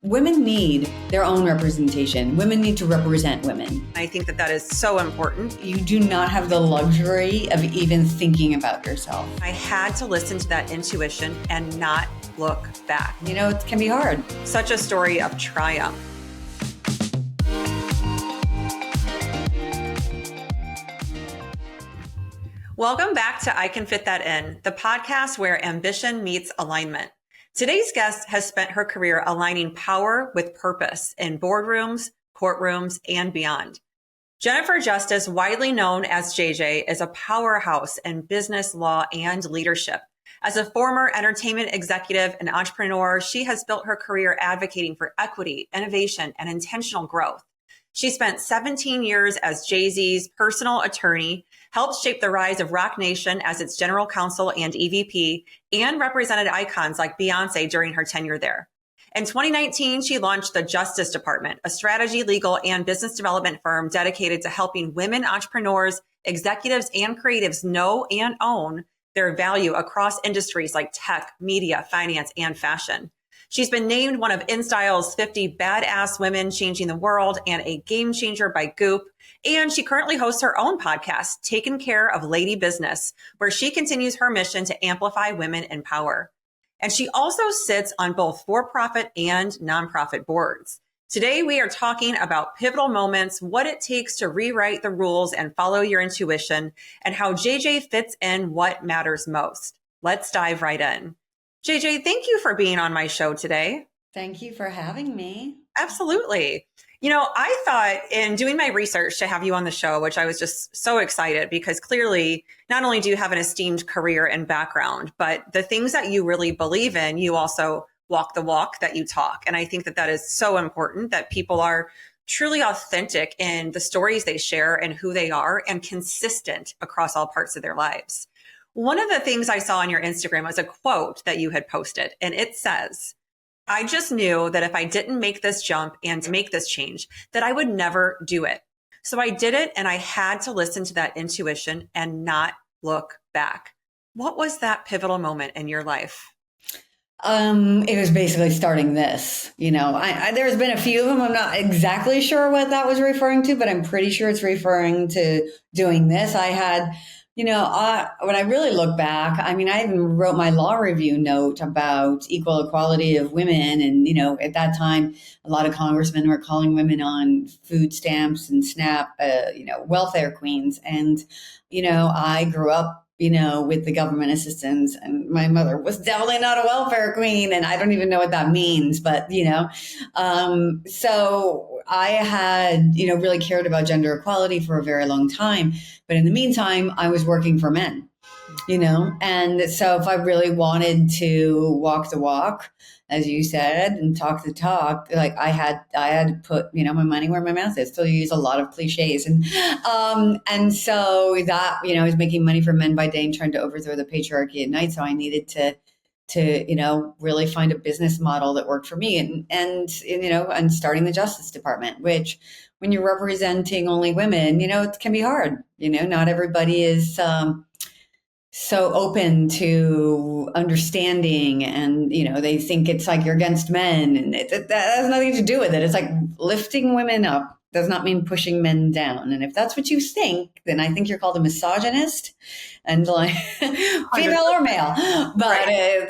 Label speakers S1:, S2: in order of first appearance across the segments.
S1: Women need their own representation. Women need to represent women.
S2: I think that is so important.
S1: You do not have the luxury of even thinking about yourself.
S2: I had to listen to that intuition and not look back.
S1: You know, it can be hard.
S2: Such a story of triumph. Welcome back to I Can Fit That In, the podcast where ambition meets alignment. Today's guest has spent her career aligning power with purpose in boardrooms, courtrooms, and beyond. Jennifer Justice, widely known as JJ, is a powerhouse in business, law, and leadership. As a former entertainment executive and entrepreneur, she has built her career advocating for equity, innovation, and intentional growth. She spent 17 years as Jay-Z's personal attorney, helped shape the rise of Roc Nation as its general counsel and EVP, and represented icons like Beyonce during her tenure there. In 2019, she launched the Justice Dept, a strategy, legal, and business development firm dedicated to helping women entrepreneurs, executives, and creatives know and own their value across industries like tech, media, finance, and fashion. She's been named one of InStyle's 50 Badass Women Changing the World and a Game Changer by Goop. And she currently hosts her own podcast, Taking Care of Lady Business, where she continues her mission to amplify women in power. And she also sits on both for-profit and nonprofit boards. Today, we are talking about pivotal moments, what it takes to rewrite the rules and follow your intuition, and how JJ fits in what matters most. Let's dive right in. JJ, thank you for being on my show today.
S1: Thank you for having me.
S2: Absolutely. You know, I thought in doing my research to have you on the show, which I was just so excited because clearly not only do you have an esteemed career and background, but the things that you really believe in, you also walk the walk that you talk. And I think that is so important that people are truly authentic in the stories they share and who they are and consistent across all parts of their lives. One of the things I saw on your Instagram was a quote that you had posted, and it says, "I just knew that if I didn't make this jump and make this change, that I would never do it. So I did it, and I had to listen to that intuition and not look back." What was that pivotal moment in your life?
S1: It was basically starting this. You know, there's been a few of them. I'm not exactly sure what that was referring to, but I'm pretty sure it's referring to doing this. I had, when I really look back, I mean, I even wrote my law review note about equal equality of women. And, at that time, a lot of congressmen were calling women on food stamps and SNAP, welfare queens. And, I grew up, with the government assistance, and my mother was definitely not a welfare queen. And I don't even know what that means, but, so I had, really cared about gender equality for a very long time. But in the meantime, I was working for men, and so if I really wanted to walk the walk, as you said, and talk the talk, like I had to put, my money where my mouth is. Still use a lot of cliches. And so that, I was making money for men by day and trying to overthrow the patriarchy at night. So I needed to really find a business model that worked for me and starting the Justice Department, which when you're representing only women, it can be hard. Not everybody is, so open to understanding, and they think it's like you're against men, and that has nothing to do with it. It's like lifting women up does not mean pushing men down. And if that's what you think, then I think you're called a misogynist, and like female or male. But right.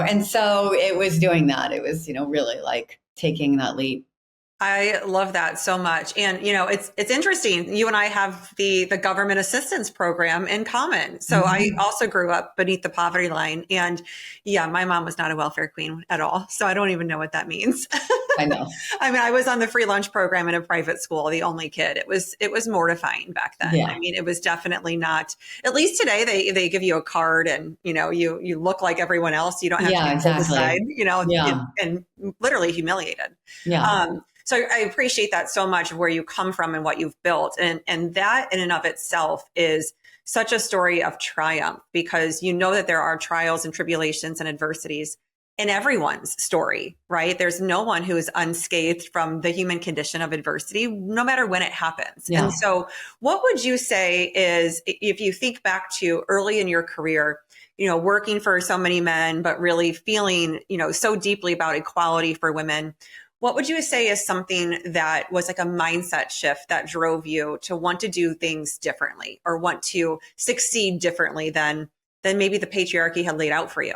S1: And so it was doing that. It was really like taking that leap.
S2: I love that so much. And, it's interesting. You and I have the government assistance program in common. So I also grew up beneath the poverty line. And yeah, my mom was not a welfare queen at all. So I don't even know what that means.
S1: I know.
S2: I mean, I was on the free lunch program in a private school, the only kid. It was mortifying back then. Yeah. I mean, it was definitely not, at least today they give you a card and, you look like everyone else. You don't have to be decide, and literally humiliated.
S1: Yeah.
S2: So I appreciate that so much of where you come from and what you've built. And that in and of itself is such a story of triumph, because that there are trials and tribulations and adversities in everyone's story, right? There's no one who is unscathed from the human condition of adversity, no matter when it happens. Yeah. And so what would you say is, if you think back to early in your career, working for so many men, but really feeling, so deeply about equality for women, What would you say is something that was like a mindset shift that drove you to want to do things differently or want to succeed differently than maybe the patriarchy had laid out for you?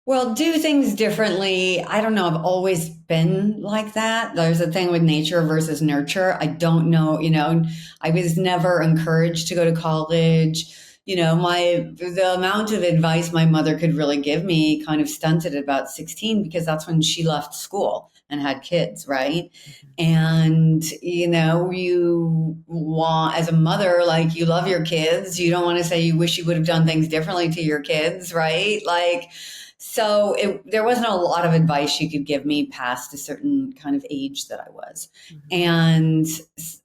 S1: Well, do things differently. I don't know. I've always been like that. There's a thing with nature versus nurture. I don't know, I was never encouraged to go to college. The amount of advice my mother could really give me kind of stunted at about 16 because that's when she left school and had kids, right? And, you want, as a mother, like you love your kids. You don't want to say you wish you would have done things differently to your kids, right? So there wasn't a lot of advice she could give me past a certain kind of age that I was. And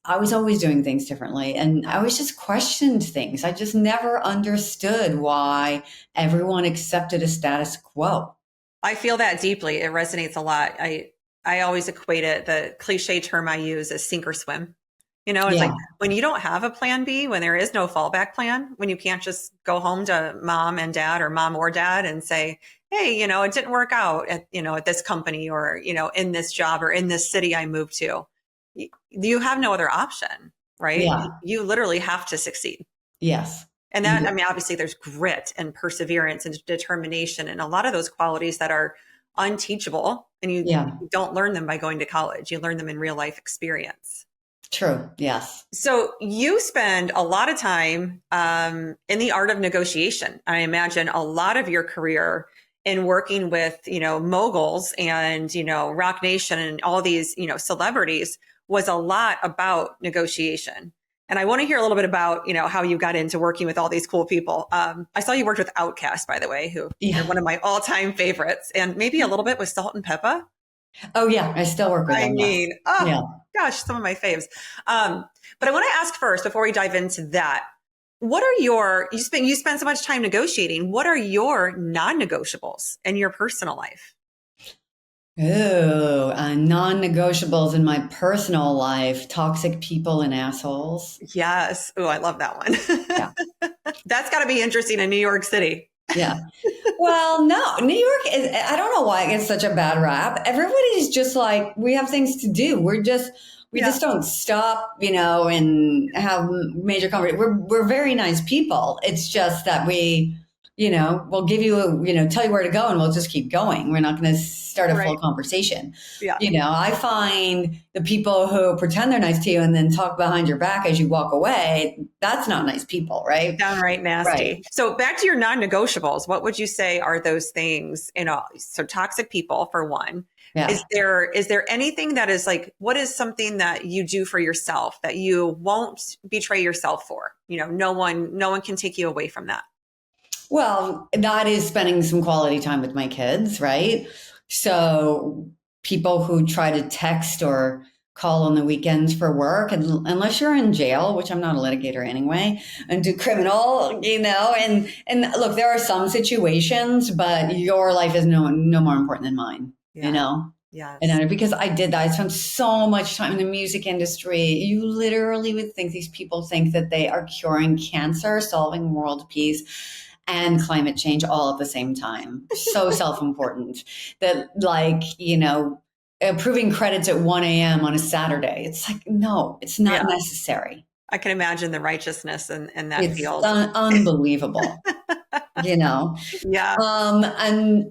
S1: I was always doing things differently. And I always just questioned things. I just never understood why everyone accepted a status quo.
S2: I feel that deeply. It resonates a lot. I always equate it, the cliche term I use is sink or swim. It's like when you don't have a plan B, when there is no fallback plan, when you can't just go home to mom and dad or mom or dad and say, hey, it didn't work out at this company or, in this job or in this city I moved to. You have no other option, right?
S1: Yeah.
S2: You literally have to succeed.
S1: Yes.
S2: And that, obviously there's grit and perseverance and determination and a lot of those qualities that are unteachable and you don't learn them by going to college. You learn them in real life experience.
S1: True. Yes.
S2: So you spend a lot of time in the art of negotiation. I imagine a lot of your career in working with, moguls and, Rock Nation and all these, celebrities was a lot about negotiation. And I want to hear a little bit about, how you got into working with all these cool people. I saw you worked with Outkast, by the way, who are one of my all-time favorites, and maybe a little bit with Salt and Peppa.
S1: Oh yeah, I still work with them.
S2: Gosh, some of my faves. But I want to ask first, before we dive into that, what are you spend so much time negotiating. What are your non-negotiables in your personal life?
S1: Oh, non-negotiables in my personal life, toxic people and assholes.
S2: Yes. Oh, I love that one.
S1: Yeah.
S2: That's got to be interesting in New York City.
S1: Yeah. Well, no, New York is, I don't know why it gets such a bad rap. Everybody's just like, we have things to do. We just don't stop, and have major conversations. We're very nice people. It's just that we'll give you tell you where to go and we'll just keep going. We're not going to start a full conversation. Yeah. I find the people who pretend they're nice to you and then talk behind your back as you walk away, that's not nice people, right?
S2: Downright nasty. Right. So back to your non-negotiables, what would you say are those things, so toxic people for one. Yeah. Is there anything that is like, what is something that you do for yourself that you won't betray yourself for? No one can take you away from that.
S1: Well, that is spending some quality time with my kids, right? So people who try to text or call on the weekends for work, and unless you're in jail, which I'm not a litigator anyway, and do criminal, and look, there are some situations, but your life is no more important than mine, Yeah. And because I did that, I spent so much time in the music industry. You literally would think these people think that they are curing cancer, solving world peace, and climate change all at the same time. So self-important that approving credits at 1 a.m. on a Saturday. It's like, no, it's not necessary.
S2: I can imagine the rightiousness in that field.
S1: It's unbelievable, Yeah.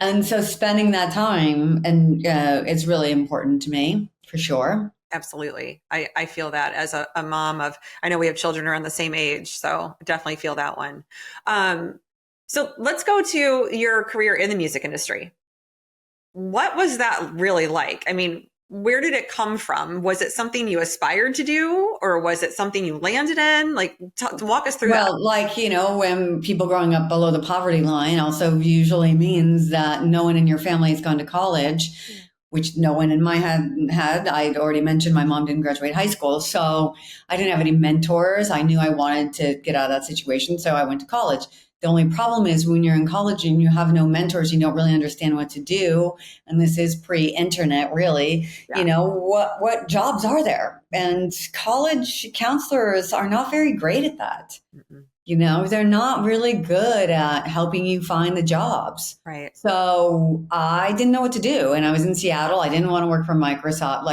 S1: And so spending that time and it's really important to me for sure.
S2: Absolutely. I feel that as a mom I know we have children around the same age, so I definitely feel that one. So let's go to your career in the music industry. What was that really like? I mean, where did it come from? Was it something you aspired to do or was it something you landed in? Like walk us through that.
S1: Well, when people growing up below the poverty line also usually means that no one in your family has gone to college, which no one in my head had. I'd already mentioned my mom didn't graduate high school, so I didn't have any mentors. I knew I wanted to get out of that situation, so I went to college. The only problem is when you're in college and you have no mentors, you don't really understand what to do. And this is pre-internet, really. Yeah. What jobs are there? And college counselors are not very great at that. Mm-hmm. They're not really good at helping you find the jobs.
S2: Right.
S1: So I didn't know what to do. And I was in Seattle. I didn't want to work for Microsoft,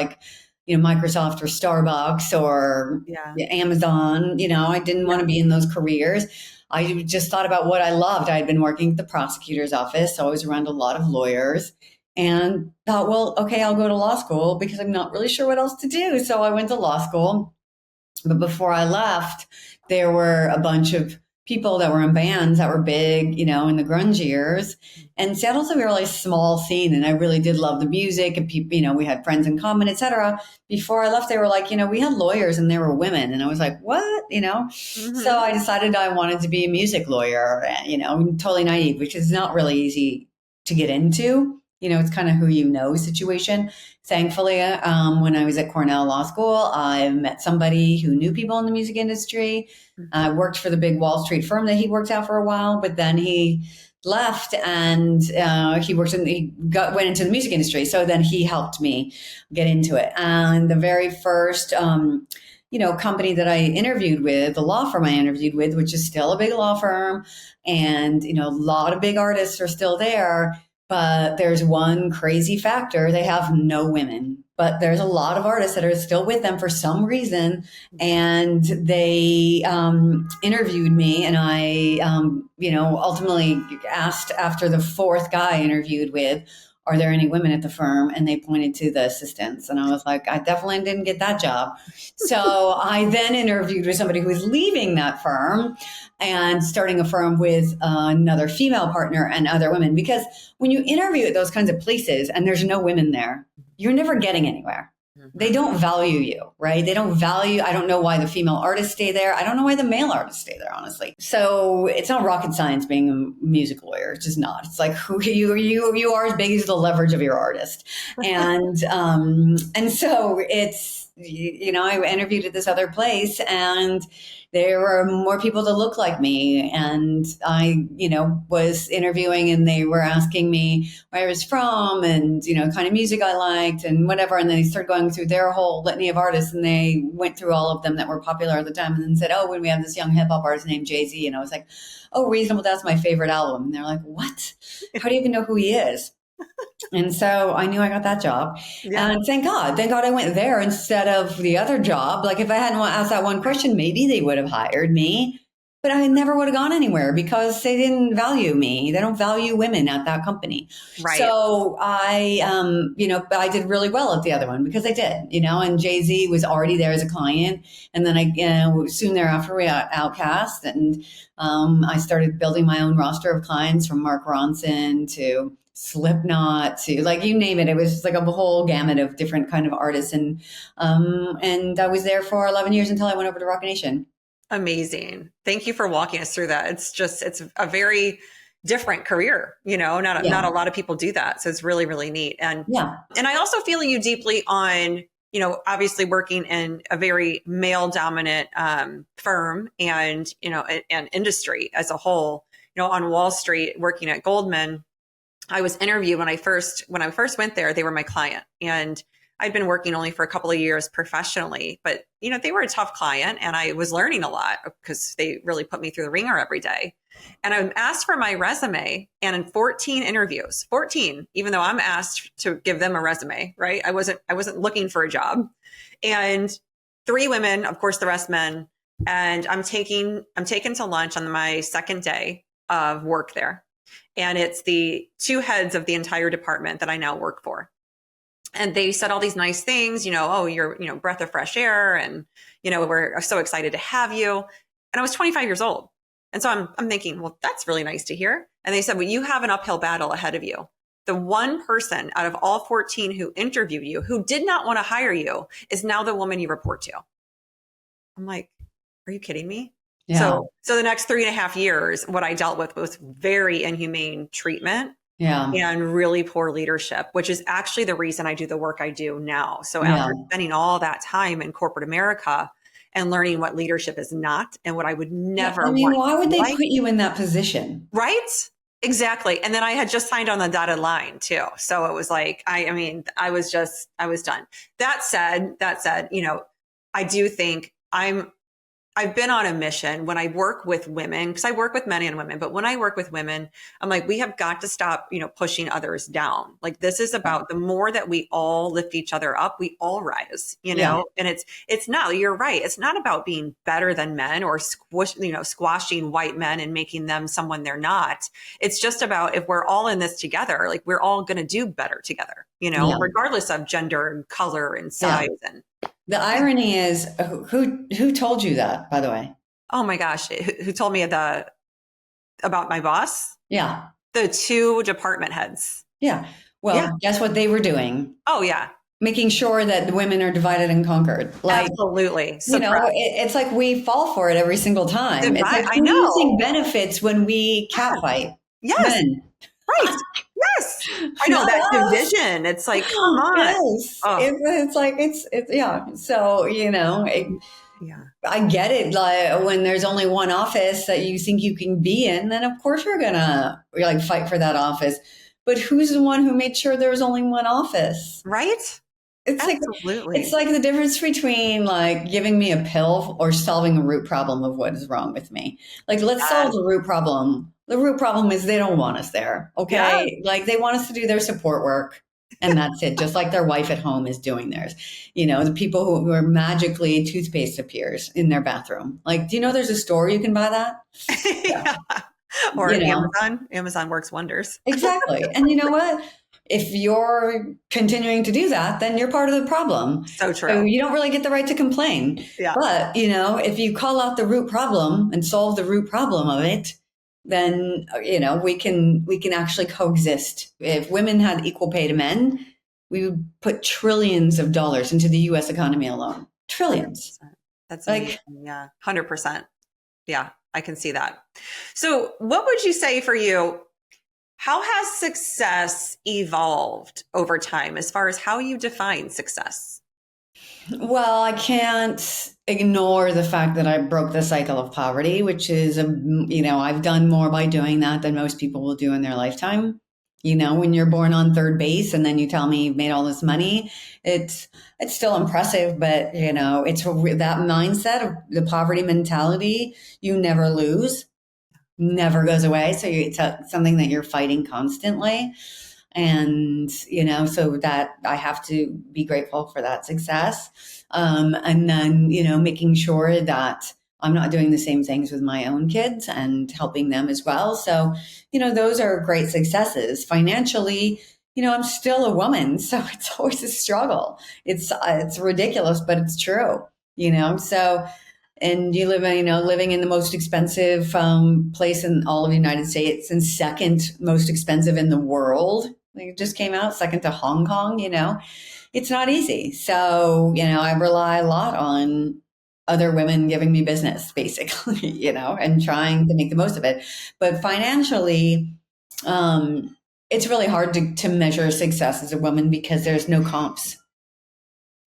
S1: Microsoft or Starbucks or
S2: Yeah.
S1: Amazon. I didn't want to be in those careers. I just thought about what I loved. I had been working at the prosecutor's office, so I was around a lot of lawyers and thought, well, okay, I'll go to law school because I'm not really sure what else to do. So I went to law school. But before I left, there were a bunch of people that were in bands that were big, in the grunge years. And Seattle's a really small scene. And I really did love the music and people, we had friends in common, et cetera. Before I left, they were like, we had lawyers and they were women. And I was like, what? So I decided I wanted to be a music lawyer, totally naive, which is not really easy to get into. It's kind of who situation. Thankfully, when I was at Cornell Law School, I met somebody who knew people in the music industry. I worked for the big Wall Street firm that he worked at for a while, but then he left and he went into the music industry. So then he helped me get into it. And the very first company that I interviewed with, the law firm I interviewed with, which is still a big law firm, and a lot of big artists are still there. But there's one crazy factor. They have no women, but there's a lot of artists that are still with them for some reason. And they interviewed me, and I, ultimately asked after the fourth guy I interviewed with, are there any women at the firm? And they pointed to the assistants. And I was like, I definitely didn't get that job. So I then interviewed with somebody who was leaving that firm and starting a firm with another female partner and other women. Because when you interview at those kinds of places and there's no women there, you're never getting anywhere. They don't value you, right? They don't value, I don't know why the female artists stay there. I don't know why the male artists stay there, honestly. So it's not rocket science being a music lawyer. It's just not. It's like who you are as big as the leverage of your artist. And so it's, I interviewed at this other place and there were more people that looked like me. And I, was interviewing and they were asking me where I was from and, kind of music I liked and whatever. And then they started going through their whole litany of artists and they went through all of them that were popular at the time and then said, oh, when we have this young hip hop artist named Jay-Z. And I was like, oh, Reasonable Doubt's my favorite album. And they're like, what? How do you even know who he is? And so I knew I got that job. Yeah. And thank God I went there instead of the other job. Like if I hadn't asked that one question, maybe they would have hired me, but I never would have gone anywhere because they didn't value me. They don't value women at that company.
S2: Right.
S1: So I, I did really well at the other one because I did, and Jay-Z was already there as a client. And then soon thereafter we got Outkast and I started building my own roster of clients from Mark Ronson to Slipknot to you name it. It was just like a whole gamut of different kind of artists. And I was there for 11 years until I went over to Rock Nation.
S2: Amazing. Thank you for walking us through that. It's a very different career, not a lot of people do that. So it's really, really neat. And I also feel you deeply on, obviously working in a very male dominant firm and, and industry as a whole, on Wall Street, working at Goldman. I was interviewed when I first went there, they were my client and I'd been working only for a couple of years professionally, but they were a tough client and I was learning a lot because they really put me through the ringer every day. And I asked for my resume and in 14 interviews, even though I'm asked to give them a resume, right? I wasn't looking for a job. And 3 women, of course, the rest men. And I'm taken to lunch on my second day of work there. And it's the 2 heads of the entire department that I now work for. And they said all these nice things, oh, you're, breath of fresh air. And, we're so excited to have you. And I was 25 years old. And so I'm thinking, well, that's really nice to hear. And they said, well, you have an uphill battle ahead of you. The one person out of all 14 who interviewed you, who did not want to hire you, is now the woman you report to. I'm like, are you kidding me? Yeah. So the next 3.5 years, what I dealt with was very inhumane treatment and really poor leadership, which is actually the reason I do the work I do now. So after spending all that time in corporate America and learning what leadership is not and what I would never want.
S1: Why would they put you in that position?
S2: Right? Exactly. And then I had just signed on the dotted line too. So it was like, I was done. That said, I do think I've been on a mission when I work with women, because I work with men and women, but when I work with women, I'm like, we have got to stop, pushing others down. Like this is about the more that we all lift each other up, we all rise,
S1: Yeah.
S2: and it's not, you're right. It's not about being better than men or squashing white men and making them someone they're not. It's just about if we're all in this together, like we're all going to do better together,
S1: Yeah.
S2: regardless of gender and color and size. And
S1: The irony is, who told you that, by the way?
S2: oh my gosh, who told me about my boss?
S1: Yeah.
S2: The two department heads.
S1: Yeah. Well, guess what they were doing?
S2: Oh yeah.
S1: Making sure that the women are divided and conquered. Like,
S2: absolutely.
S1: it's like we fall for it every single time. It's like
S2: I know.
S1: losing benefits when we catfight.
S2: Yes.
S1: Men.
S2: Right. Yes. I know that division. It's like, come on.
S1: Yes. Oh. It's like, it's, yeah. So, I get it. Like when there's only one office that you think you can be in, then of course you're gonna like fight for that office. But who's the one who made sure there was only one office?
S2: Right.
S1: It's
S2: absolutely.
S1: It's like the difference between like giving me a pill or solving a root problem of what is wrong with me. Like, let's solve the root problem. The root problem is they don't want us there. Okay. Yeah. Like they want us to do their support work and that's it. Just like their wife at home is doing theirs. The people who are magically toothpaste appears in their bathroom. Like, do you know there's a store you can buy that?
S2: Yeah. Or Amazon works wonders.
S1: Exactly. And you know what? If you're continuing to do that, then you're part of the problem.
S2: So true.
S1: So you don't really get the right to complain.
S2: Yeah.
S1: But, if you call out the root problem and solve the root problem of it, then, we can actually coexist. If women had equal pay to men, we would put trillions of dollars into the U.S. economy alone. Trillions.
S2: 100%. That's amazing. Yeah. 100%. Yeah. I can see that. So what would you say for you? How has success evolved over time as far as how you define success?
S1: Well, I can't ignore the fact that I broke the cycle of poverty, which is, I've done more by doing that than most people will do in their lifetime. When you're born on third base and then you tell me you've made all this money, it's still impressive, but it's that mindset of the poverty mentality, you never lose, never goes away. So it's something that you're fighting constantly. And, so that I have to be grateful for that success. And then, making sure that I'm not doing the same things with my own kids and helping them as well. So, those are great successes. Financially, I'm still a woman, so it's always a struggle. It's ridiculous, but it's true, so, and you live, living in the most expensive place in all of the United States and second most expensive in the world. Like it just came out second to Hong Kong, it's not easy. So, I rely a lot on other women giving me business basically, and trying to make the most of it. But financially, it's really hard to measure success as a woman because there's no comps.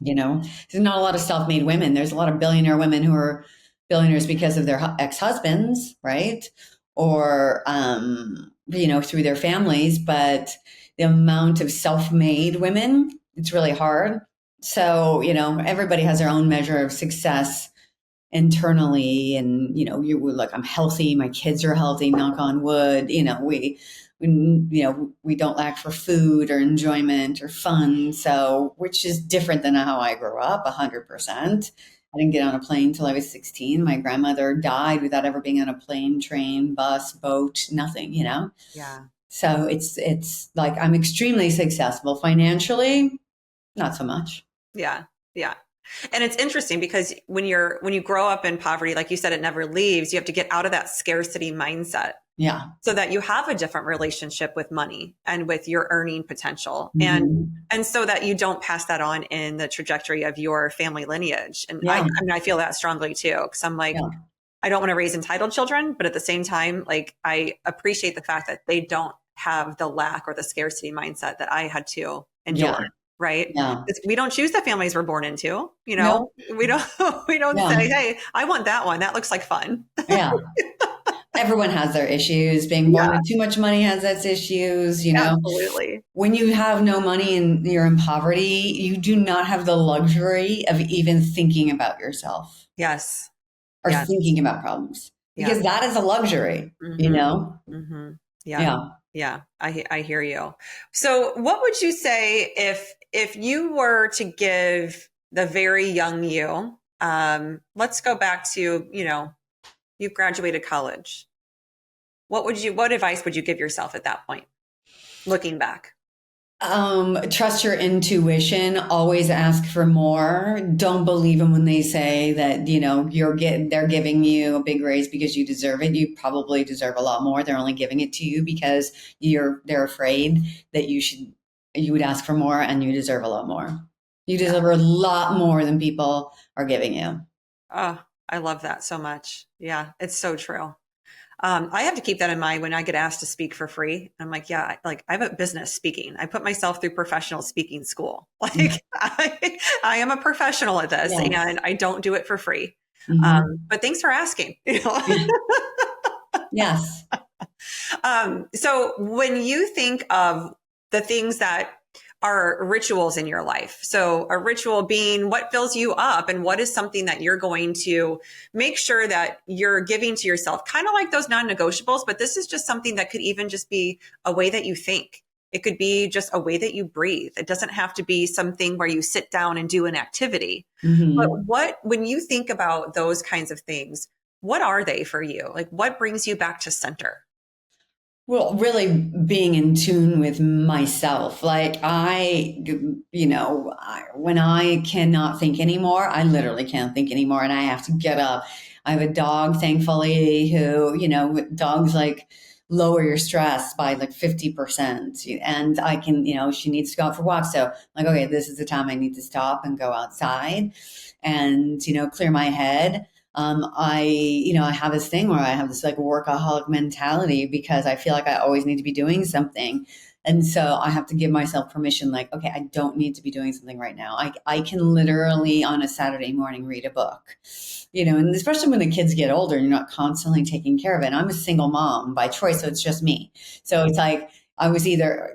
S1: There's not a lot of self-made women. There's a lot of billionaire women who are billionaires because of their ex-husbands, right? Or, through their families. But the amount of self-made women, it's really hard. So, everybody has their own measure of success internally. And, you're like, I'm healthy. My kids are healthy, knock on wood. We don't lack for food or enjoyment or fun. So, which is different than how I grew up, 100%. I didn't get on a plane till I was 16. My grandmother died without ever being on a plane, train, bus, boat, nothing,
S2: Yeah.
S1: So it's like I'm extremely successful financially, not so much.
S2: Yeah. Yeah. And it's interesting because when you grow up in poverty, like you said, it never leaves. You have to get out of that scarcity mindset.
S1: Yeah.
S2: So that you have a different relationship with money and with your earning potential. Mm-hmm. And so that you don't pass that on in the trajectory of your family lineage. And I feel that strongly too. Cause I'm like, I don't want to raise entitled children, but at the same time, like I appreciate the fact that they don't have the lack or the scarcity mindset that I had to endure.
S1: Yeah.
S2: Right.
S1: Yeah.
S2: We don't choose the families we're born into, we don't say, hey, I want that one. That looks like fun.
S1: Yeah. Everyone has their issues. Being born with too much money has its issues,
S2: Absolutely.
S1: When you have no money and you're in poverty, you do not have the luxury of even thinking about yourself.
S2: Yes.
S1: are
S2: Yes.
S1: thinking about problems,
S2: Yeah.
S1: because that is a luxury, you know?
S2: Yeah.
S1: Yeah.
S2: Yeah. I hear you. So what would you say if you were to give the very young you, let's go back to, you've graduated college. What advice would you give yourself at that point, looking back?
S1: Trust your intuition. Always ask for more. Don't believe them when they say that, they're giving you a big raise because you deserve it. You probably deserve a lot more. They're only giving it to you because they're afraid that you would ask for more, and you deserve a lot more. You deserve a lot more than people are giving you.
S2: Oh, I love that so much. Yeah, it's so true. I have to keep that in mind when I get asked to speak for free. I'm like, yeah, like I have a business speaking. I put myself through professional speaking school. Like I am a professional at this,
S1: Yes.
S2: and I don't do it for free.
S1: Mm-hmm.
S2: But thanks for asking.
S1: Yes.
S2: So when you think of the things that are rituals in your life, so a ritual being what fills you up and what is something that you're going to make sure that you're giving to yourself, kind of like those non-negotiables, but this is just something that could even just be a way that you think. It could be just a way that you breathe. It doesn't have to be something where you sit down and do an activity.
S1: Mm-hmm.
S2: But when you think about those kinds of things, what are they for you? Like what brings you back to center?
S1: Well, really being in tune with myself. Like when I cannot think anymore, I literally can't think anymore, and I have to get up. I have a dog, thankfully, who, dogs like lower your stress by like 50%. And I can, she needs to go out for walks. So like, okay, this is the time I need to stop and go outside and, clear my head. I have this thing where I have this like workaholic mentality because I feel like I always need to be doing something. And so I have to give myself permission, like, okay, I don't need to be doing something right now. I can literally on a Saturday morning read a book, and especially when the kids get older and you're not constantly taking care of it. And I'm a single mom by choice, so it's just me. So it's like I was either,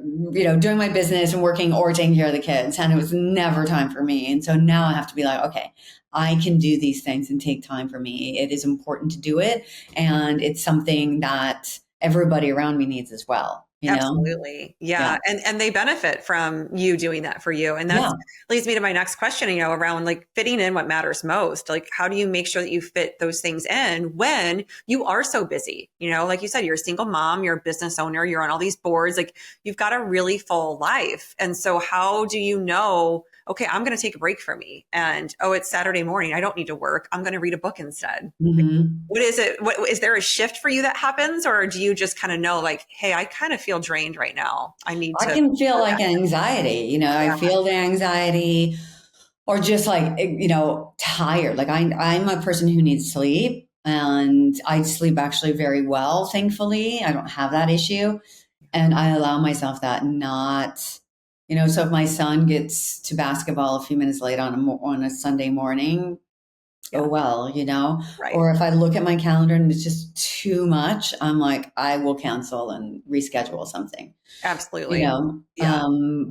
S1: doing my business and working or taking care of the kids, and it was never time for me. And so now I have to be like, okay, I can do these things and take time for me. It is important to do it. And it's something that everybody around me needs as well,
S2: Absolutely.
S1: Yeah.
S2: Yeah. And they benefit from you doing that for you. And that
S1: Yeah.
S2: leads me to my next question, around like fitting in what matters most. Like, how do you make sure that you fit those things in when you are so busy? Like you said, you're a single mom, you're a business owner, you're on all these boards, like you've got a really full life. And so how do you know, okay, I'm going to take a break for me, and, oh, it's Saturday morning, I don't need to work, I'm going to read a book instead.
S1: Mm-hmm.
S2: What is it? What is there a shift for you that happens, or do you just kind of know, like, hey, I kind of feel drained right now, I need
S1: I
S2: to
S1: can feel
S2: go
S1: like
S2: back?
S1: anxiety, I
S2: Yeah.
S1: feel the anxiety or just like, tired. Like I'm a person who needs sleep, and I sleep actually very well. Thankfully, I don't have that issue, and I allow myself that not, so if my son gets to basketball a few minutes late on a Sunday morning, oh
S2: Yeah.
S1: well,
S2: Right.
S1: or if I look at my calendar and it's just too much, I'm like, I will cancel and reschedule something,
S2: Absolutely. Yeah.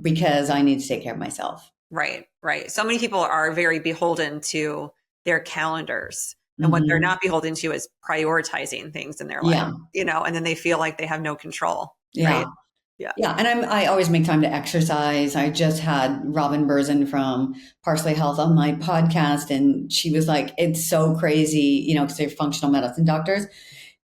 S1: because I need to take care of myself.
S2: Right. Right. So many people are very beholden to their calendars. And what they're
S1: Hmm.
S2: not beholden to is prioritizing things in their life,
S1: Yeah.
S2: and then they feel like they have no control.
S1: Yeah.
S2: Right. Yeah.
S1: Yeah. And I always make time to exercise. I just had Robin Berzin from Parsley Health on my podcast, and she was like, it's so crazy, because they're functional medicine doctors,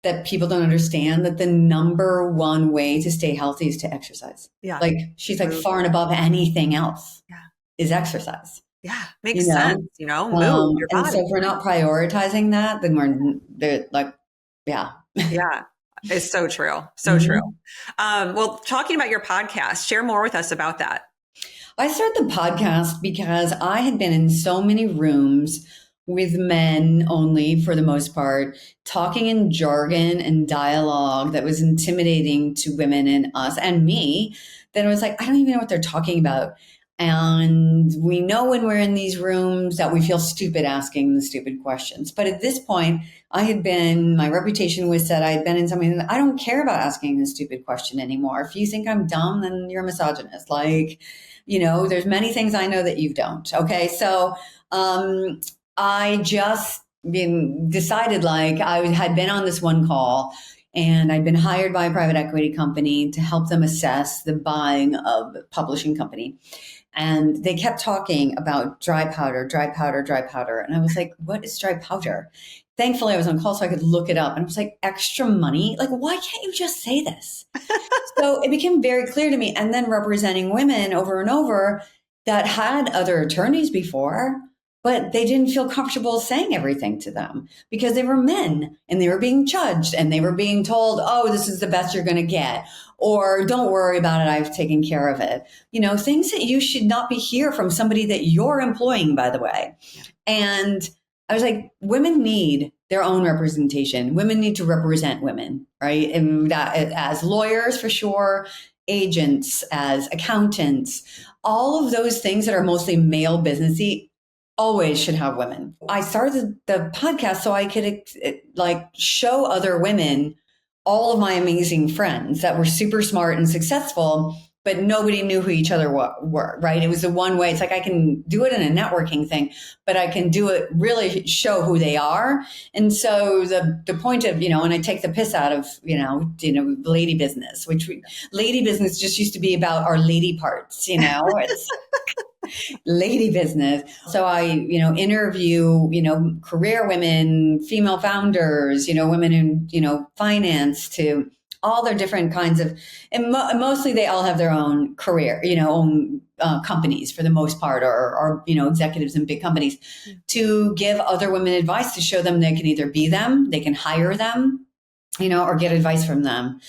S1: that people don't understand that the number one way to stay healthy is to exercise.
S2: Yeah.
S1: Like she's like
S2: Move.
S1: far and above anything else
S2: Yeah.
S1: is exercise,
S2: Yeah. Makes sense. Move your
S1: And so
S2: body.
S1: if we're not prioritizing that, then they're like, yeah.
S2: Yeah. It's so true. So true.
S1: Mhm.
S2: Well, talking about your podcast, share more with us about that.
S1: I started the podcast because I had been in so many rooms with men only for the most part, talking in jargon and dialogue that was intimidating to women and us and me, that I was like, I don't even know what they're talking about. And we know when we're in these rooms that we feel stupid asking the stupid questions. But at this point, my reputation was set. I had been in something that I don't care about asking the stupid question anymore. If you think I'm dumb, then you're a misogynist. Like, there's many things I know that you don't. Okay. So, I just been decided, like I had been on this one call and I'd been hired by a private equity company to help them assess the buying of a publishing company. And they kept talking about dry powder, dry powder, dry powder. And I was like, what is dry powder? Thankfully, I was on call so I could look it up. And I was like, extra money? Like, why can't you just say this? So it became very clear to me. And then representing women over and over that had other attorneys before, but they didn't feel comfortable saying everything to them because they were men and they were being judged and they were being told, oh, this is the best you're going to get. Or don't worry about it. I've taken care of it. Things that you should not be hear from somebody that you're employing, by the way.
S2: Yeah.
S1: And I was like, women need their own representation. Women need to represent women, right? And that as lawyers, for sure, agents, as accountants, all of those things that are mostly male businessy always should have women. I started the podcast so I could show other women all of my amazing friends that were super smart and successful, but nobody knew who each other were, right? It was the one way. It's like I can do it in a networking thing, but I can do it really show who they are. And so the point of, and I take the piss out of, lady business, lady business just used to be about our lady parts, it's lady business. So I, interview, career women, female founders, women in, finance, to all their different kinds of, and mostly they all have their own career, own companies for the most part, or executives in big companies, to give other women advice to show them they can either be them, they can hire them, or get advice from them,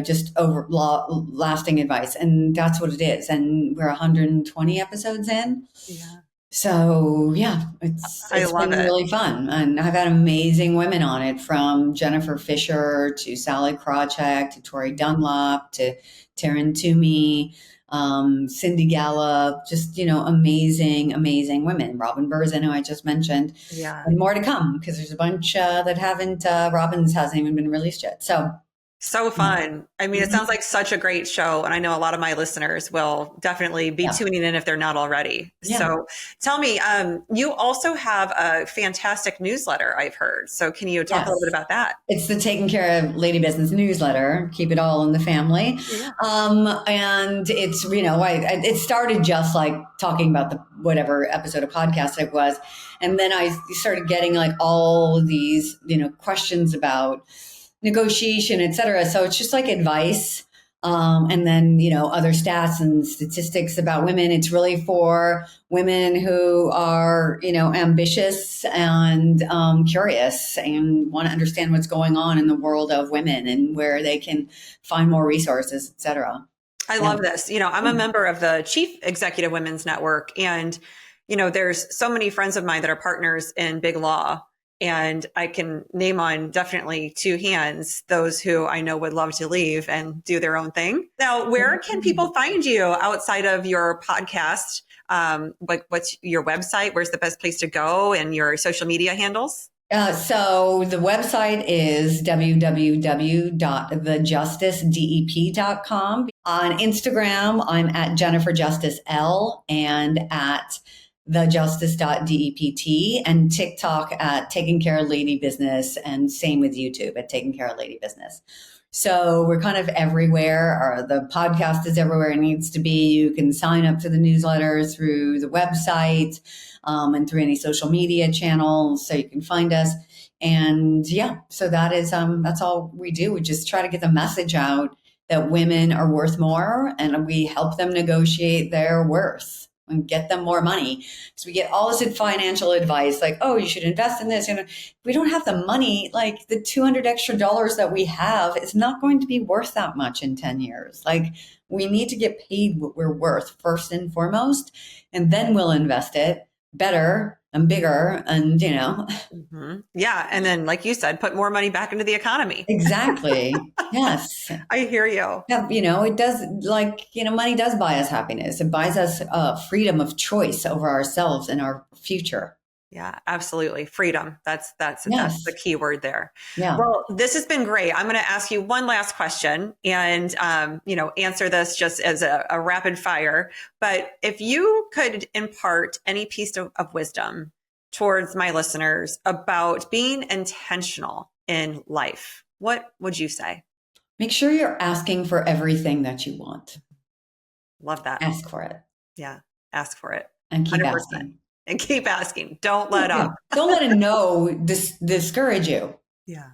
S1: just lasting advice. And that's what it is. And we're 120 episodes in.
S2: Yeah.
S1: So yeah, it's been really fun. And I've had amazing women on it, from Jennifer Fisher to Sally Krawcheck to Tori Dunlop to Taryn Toomey, Cindy Gallup, just, amazing, amazing women. Robin Berzin, who I just mentioned.
S2: Yeah.
S1: And more to come, because there's a bunch that haven't, Robin's hasn't even been released yet.
S2: So fun. I mean, it sounds like such a great show. And I know a lot of my listeners will definitely be tuning in if they're not already. Yeah. So tell me, you also have a fantastic newsletter, I've heard. So can you talk a little bit about that?
S1: It's the Taking Care of Lady Business newsletter. Keep it all in the family. Yeah. And it's, it started just like talking about the whatever episode of podcast it was. And then I started getting like all these, questions about negotiation, et cetera. So it's just like advice. And then, other stats and statistics about women. It's really for women who are, ambitious and curious and want to understand what's going on in the world of women and where they can find more resources, et cetera.
S2: I love this. I'm a member of the Chief Executive Women's Network. And, there's so many friends of mine that are partners in big law. And I can name on definitely two hands those who I know would love to leave and do their own thing. Now, where can people find you outside of your podcast? What's your website? Where's the best place to go, and your social media handles?
S1: So the website is www.thejusticedep.com. On Instagram, I'm at Jennifer Justice L and at thejustice.dept, and TikTok at Taking Care of Lady Business, and same with YouTube at Taking Care of Lady Business. So we're kind of everywhere. The podcast is everywhere it needs to be. You can sign up for the newsletter through the website and through any social media channels, so you can find us. And yeah, so that is that's all we do. We just try to get the message out that women are worth more, and we help them negotiate their worth and get them more money. So we get all this financial advice, like, oh, you should invest in this. If we don't have the money, like the $200 extra that we have, it's not going to be worth that much in 10 years. Like, we need to get paid what we're worth first and foremost, and then we'll invest it better and bigger, and
S2: Yeah. And then, like you said, put more money back into the economy.
S1: Exactly. Yes.
S2: I hear you.
S1: Yeah, it does, money does buy us happiness. It buys us freedom of choice over ourselves and our future.
S2: Yeah, absolutely. Freedom. That's the key word there.
S1: Yeah.
S2: Well, this has been great. I'm going to ask you one last question, and, answer this just as a rapid fire. But if you could impart any piece of wisdom towards my listeners about being intentional in life, what would you say?
S1: Make sure you're asking for everything that you want.
S2: Love that.
S1: Ask for it.
S2: Yeah. Ask for it.
S1: And keep
S2: 100%.
S1: asking.
S2: And keep asking. Don't let up.
S1: Don't let a no discourage you.
S2: Yeah.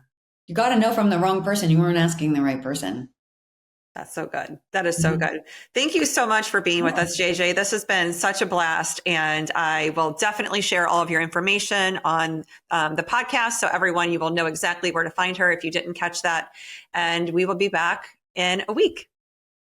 S1: You got to know from the wrong person. You weren't asking the right person.
S2: That's so good. That is so good. Thank you so much for being with us, JJ. This has been such a blast. And I will definitely share all of your information on the podcast. So everyone, you will know exactly where to find her if you didn't catch that. And we will be back in a week.